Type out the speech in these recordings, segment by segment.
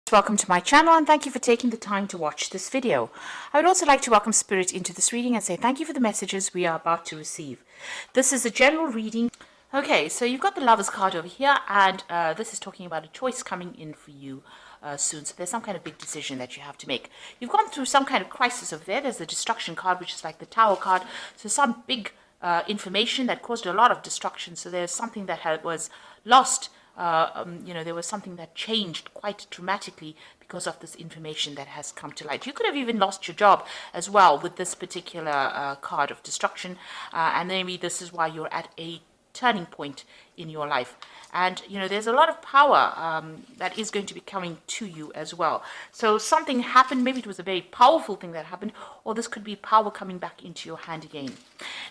Welcome to my channel and thank you for taking the time to watch this video. I would also like to welcome Spirit into this reading and say thank you for the messages we are about to receive. This is a general reading. Okay, so you've got the Lovers card over here, and this is talking about a choice coming in for you soon. So there's some kind of big decision that you have to make. You've gone through some kind of crisis over there. There's the Destruction card, which is like the Tower card. So some big information that caused a lot of destruction. So there's something that was lost. There was something that changed quite dramatically because of this information that has come to light. You could have even lost your job as well with this particular card of destruction, and maybe this is why you're at a turning point in your life. And there's a lot of power that is going to be coming to you as well. So something happened, maybe it was a very powerful thing that happened, or this could be power coming back into your hand again.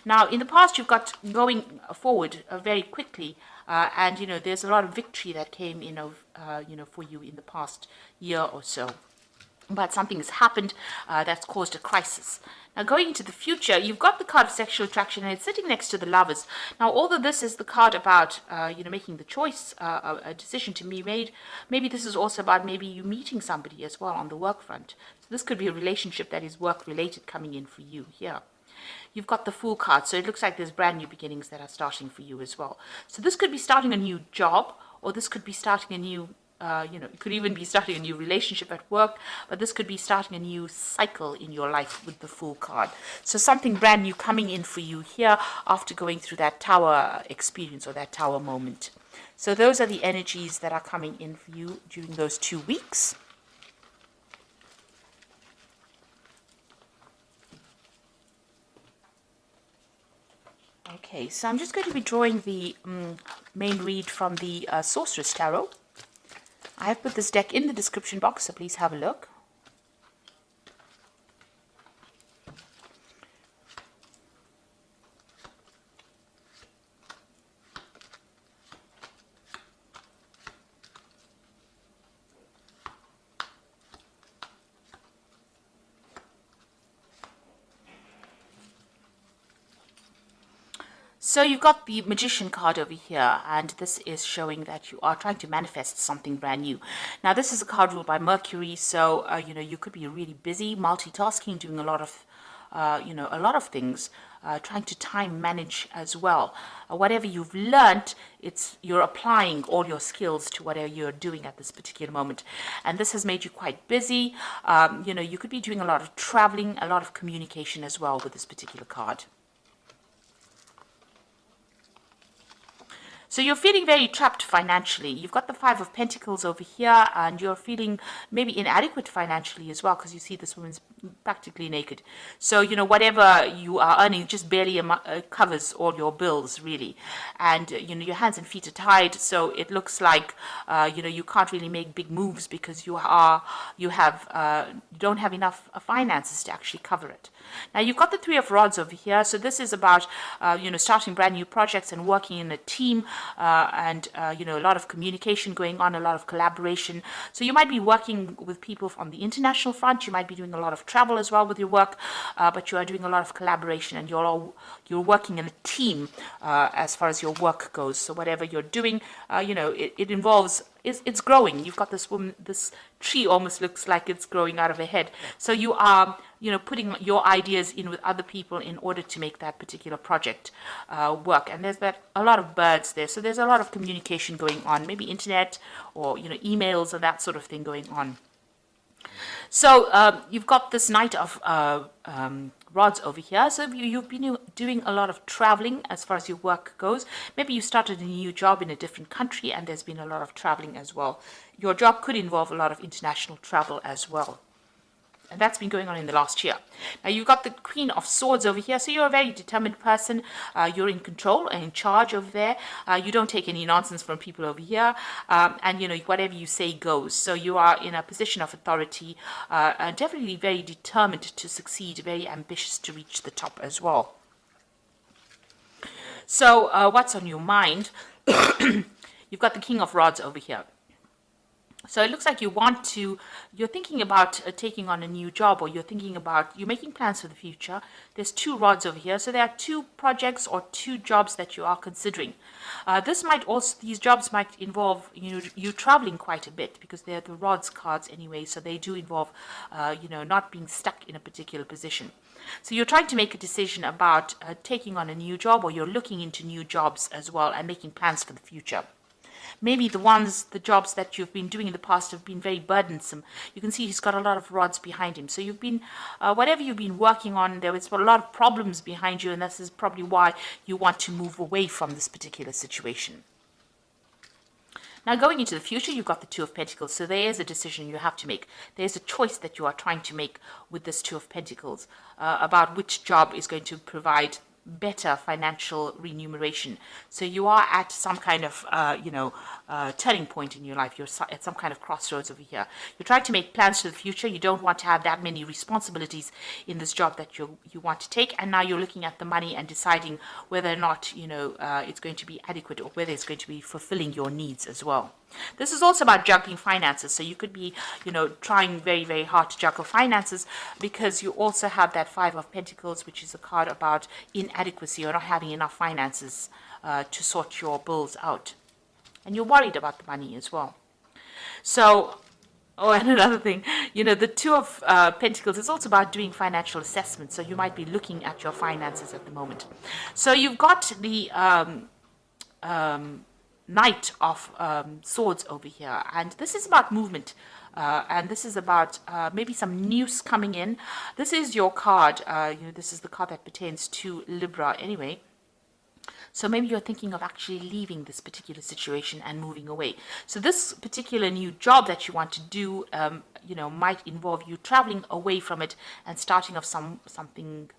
Now in the past, you've got going forward very quickly, and there's a lot of victory that came in for you in the past year or so. But something has happened that's caused a crisis. Now, going into the future, you've got the card of sexual attraction, and it's sitting next to the Lovers. Now, although this is the card about, making the choice, a decision to be made, maybe this is also about maybe you meeting somebody as well on the work front. So this could be a relationship that is work-related coming in for you here. You've got the Fool card, so it looks like there's brand new beginnings that are starting for you as well. So this could be starting a new job, or this could be starting a new it could even be starting a new relationship at work, but this could be starting a new cycle in your life with the Fool card. So something brand new coming in for you here after going through that Tower experience or that Tower moment. So those are the energies that are coming in for you during those 2 weeks. Okay, so I'm just going to be drawing the main read from the Sorceress Tarot. I have put this deck in the description box, so please have a look. So you've got the Magician card over here, and this is showing that you are trying to manifest something brand new. Now, this is a card ruled by Mercury, so, you could be really busy, multitasking, doing a lot of things, trying to time manage as well. Whatever you've learned, you're applying all your skills to whatever you're doing at this particular moment. And this has made you quite busy. You could be doing a lot of traveling, a lot of communication as well with this particular card. So you're feeling very trapped financially. You've got the Five of Pentacles over here, and you're feeling maybe inadequate financially as well, because you see this woman's practically naked. So, whatever you are earning just barely covers all your bills, really. And, your hands and feet are tied, so it looks like, you can't really make big moves because you don't have enough finances to actually cover it. Now, you've got the Three of Rods over here, so this is about, starting brand new projects and working in a team, and a lot of communication going on, a lot of collaboration. So you might be working with people on the international front. You might be doing a lot of travel as well with your work, but you are doing a lot of collaboration, and you're working in a team as far as your work goes. So whatever you're doing, it involves. It's growing. You've got this woman, this tree almost looks like it's growing out of her head. So you are, putting your ideas in with other people in order to make that particular project work. And there's a lot of birds there. So there's a lot of communication going on, maybe internet or, emails and that sort of thing going on. So you've got this Knight of Rods over here. So you've been doing a lot of traveling as far as your work goes. Maybe you started a new job in a different country, and there's been a lot of traveling as well. Your job could involve a lot of international travel as well. And that's been going on in the last year. Now, you've got the Queen of Swords over here. So you're a very determined person. You're in control and in charge over there. You don't take any nonsense from people over here. And, whatever you say goes. So you are in a position of authority, definitely very determined to succeed, very ambitious to reach the top as well. So what's on your mind? You've got the King of Rods over here. So it looks like you're thinking about taking on a new job, or you're making plans for the future. There's two rods over here. So there are two projects or two jobs that you are considering. These jobs might involve, you traveling quite a bit, because they're the rods cards anyway. So they do involve, not being stuck in a particular position. So you're trying to make a decision about taking on a new job, or you're looking into new jobs as well and making plans for the future. Maybe the jobs that you've been doing in the past have been very burdensome. You can see he's got a lot of rods behind him. So whatever you've been working on, there was a lot of problems behind you, and this is probably why you want to move away from this particular situation. Now, going into the future, you've got the Two of Pentacles. So there is a decision you have to make. There's a choice that you are trying to make with this Two of Pentacles about which job is going to provide better financial remuneration. So you are at some kind of turning point in your life. You're at some kind of crossroads over here. You're trying to make plans for the future. You don't want to have that many responsibilities in this job that you want to take, and now you're looking at the money and deciding whether or not it's going to be adequate, or whether it's going to be fulfilling your needs as well. This is also about juggling finances. So you could be, trying very, very hard to juggle finances, because you also have that Five of Pentacles, which is a card about inadequacy, or not having enough finances to sort your bills out. And you're worried about the money as well. So, and another thing, the Two of Pentacles is also about doing financial assessments. So you might be looking at your finances at the moment. So you've got the Knight of Swords over here, and this is about movement, and this is about maybe some news coming in. This is your card. This is the card that pertains to Libra anyway. So maybe you're thinking of actually leaving this particular situation and moving away. So this particular new job that you want to do, might involve you traveling away from it and starting off something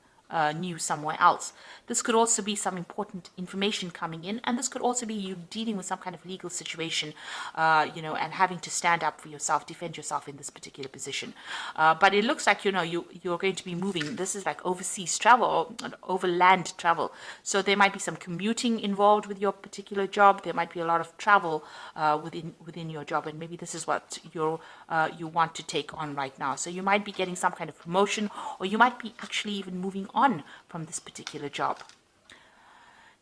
new somewhere else. This could also be some important information coming in, and this could also be you dealing with some kind of legal situation, and having to stand up for yourself, defend yourself in this particular position. But it looks like you're going to be moving. This is like overseas travel or overland travel. So there might be some commuting involved with your particular job. There might be a lot of travel within your job, and maybe this is what you want to take on right now. So you might be getting some kind of promotion, or you might be actually even moving on from this particular job.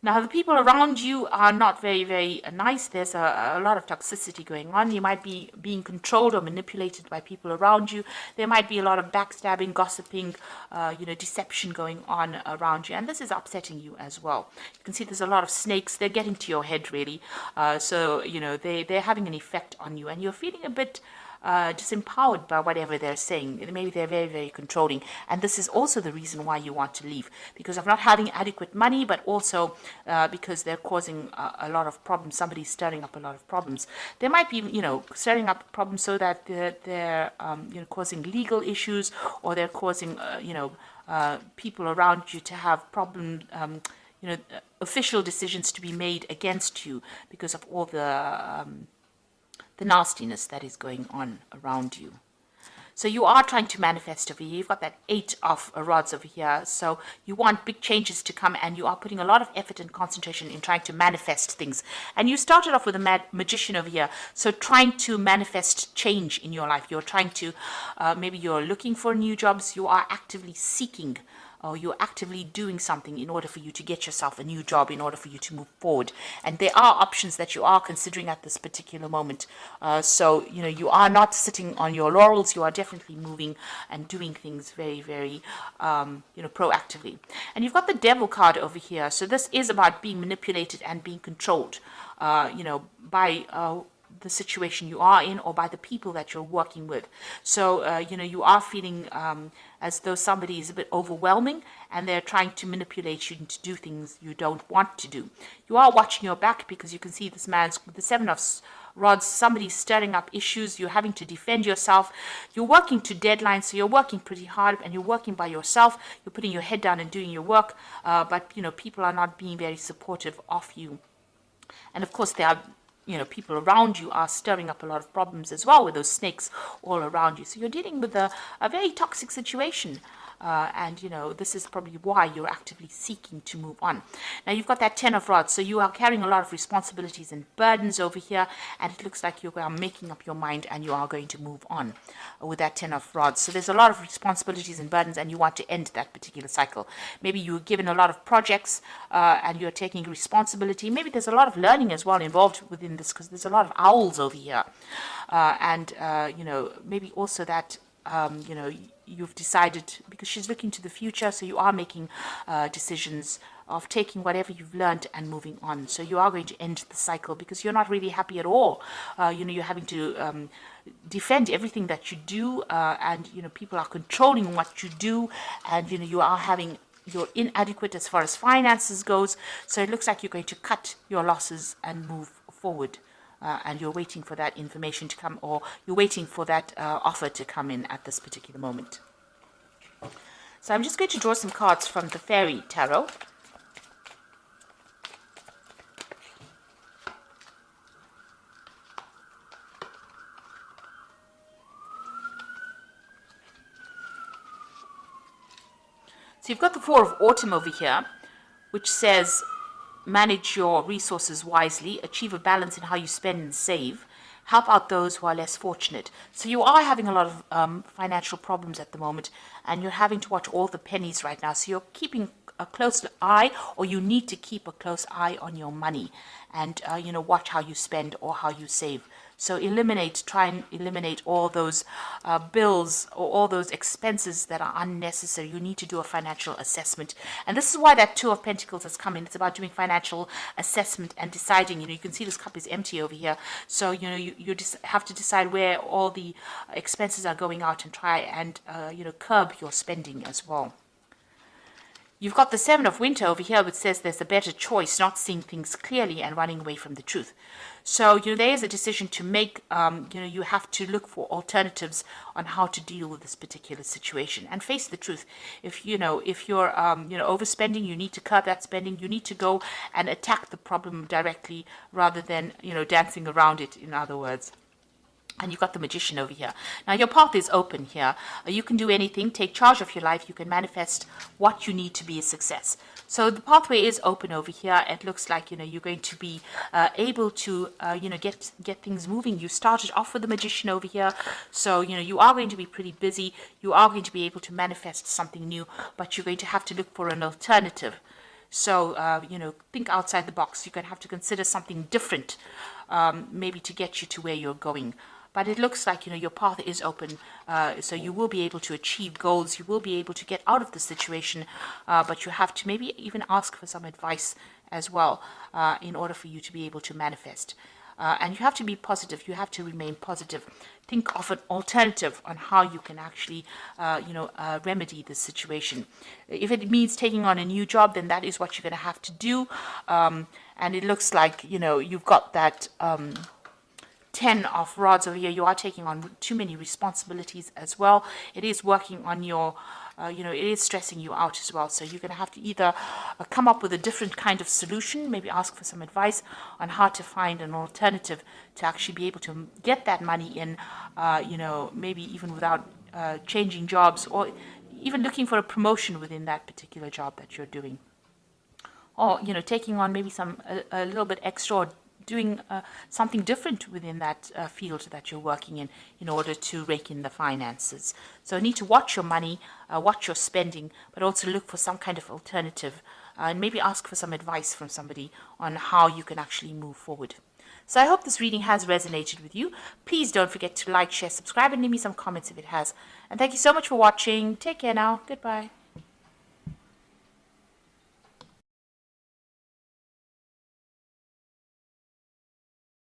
Now, the people around you are not very, very nice. There's a lot of toxicity going on. You might be being controlled or manipulated by people around you. There might be a lot of backstabbing, gossiping, deception going on around you. And this is upsetting you as well. You can see there's a lot of snakes. They're getting to your head, really. They're having an effect on you. And you're feeling a bit disempowered by whatever they're saying. Maybe they're very, very controlling. And this is also the reason why you want to leave, because of not having adequate money, but also because they're causing a lot of problems. Somebody's stirring up a lot of problems. They might be, stirring up problems so that they're causing legal issues, or they're causing, people around you to have problems, official decisions to be made against you because of all the nastiness that is going on around you. So you are trying to manifest over here. You've got that Eight of Rods over here. So you want big changes to come, and you are putting a lot of effort and concentration in trying to manifest things. And you started off with a Magician over here. So trying to manifest change in your life. You're trying to, maybe you're looking for new jobs. You are actively seeking, or you're actively doing something in order for you to get yourself a new job, in order for you to move forward. And there are options that you are considering at this particular moment. So you are not sitting on your laurels. You are definitely moving and doing things very, very, proactively. And you've got the Devil card over here. So this is about being manipulated and being controlled, by the situation you are in, or by the people that you're working with. So, you are feeling as though somebody is a bit overwhelming, and they're trying to manipulate you to do things you don't want to do. You are watching your back, because you can see this man's with the Seven of Rods. Somebody's stirring up issues. You're having to defend yourself. You're working to deadlines, so you're working pretty hard, and you're working by yourself. You're putting your head down and doing your work, but people are not being very supportive of you. And of course, there are people around you are stirring up a lot of problems as well, with those snakes all around you. So you're dealing with a very toxic situation. and this is probably why you're actively seeking to move on. Now you've got that 10 of rods, so you are carrying a lot of responsibilities and burdens over here, and it looks like you are making up your mind and you are going to move on with that 10 of rods. So there's a lot of responsibilities and burdens, and you want to end that particular cycle. Maybe you were given a lot of projects and you're taking responsibility. Maybe there's a lot of learning as well involved within this, because there's a lot of owls over here, and maybe also that you've decided, because she's looking to the future, so you are making decisions of taking whatever you've learned and moving on. So you are going to end the cycle because you're not really happy at all. You're having to defend everything that you do, and people are controlling what you do, and you're inadequate as far as finances goes. So it looks like you're going to cut your losses and move forward. And you're waiting for that information to come, or you're waiting for that offer to come in at this particular moment. So I'm just going to draw some cards from the Fairy Tarot. So you've got the Four of Autumn over here, which says, manage your resources wisely, achieve a balance in how you spend and save, help out those who are less fortunate. So you are having a lot of financial problems at the moment, and you're having to watch all the pennies right now. So you're keeping a close eye, or you need to keep a close eye on your money, and watch how you spend or how you save. So try and eliminate all those bills or all those expenses that are unnecessary. You need to do a financial assessment. And this is why that Two of Pentacles has come in. It's about doing financial assessment and deciding, you can see this cup is empty over here. So, you just have to decide where all the expenses are going out, and try and, curb your spending as well. You've got the Seven of Winter over here, which says there's a better choice, not seeing things clearly and running away from the truth. So, there is a decision to make. You have to look for alternatives on how to deal with this particular situation and face the truth. If you're overspending, you need to curb that spending. You need to go and attack the problem directly rather than, dancing around it, in other words. And you've got the Magician over here. Now, your path is open here. You can do anything. Take charge of your life. You can manifest what you need to be a success. So the pathway is open over here. It looks like, you're going to be able to, get things moving. You started off with the Magician over here. So, you are going to be pretty busy. You are going to be able to manifest something new, but you're going to have to look for an alternative. So, think outside the box. You're going to have to consider something different, maybe to get you to where you're going. But it looks like, your path is open, so you will be able to achieve goals. You will be able to get out of the situation, but you have to maybe even ask for some advice as well in order for you to be able to manifest. And you have to be positive. You have to remain positive. Think of an alternative on how you can actually, remedy this situation. If it means taking on a new job, then that is what you're going to have to do. And it looks like, you've got that 10 of rods over here. You are taking on too many responsibilities as well. It is working on your, it is stressing you out as well. So you're going to have to either come up with a different kind of solution, maybe ask for some advice on how to find an alternative to actually be able to get that money in, maybe even without changing jobs, or even looking for a promotion within that particular job that you're doing. Or, taking on maybe a little bit extra, or doing something different within that field that you're working in order to rake in the finances. So you need to watch your money, watch your spending, but also look for some kind of alternative, and maybe ask for some advice from somebody on how you can actually move forward. So I hope this reading has resonated with you. Please don't forget to like, share, subscribe, and leave me some comments if it has. And thank you so much for watching. Take care now. Goodbye.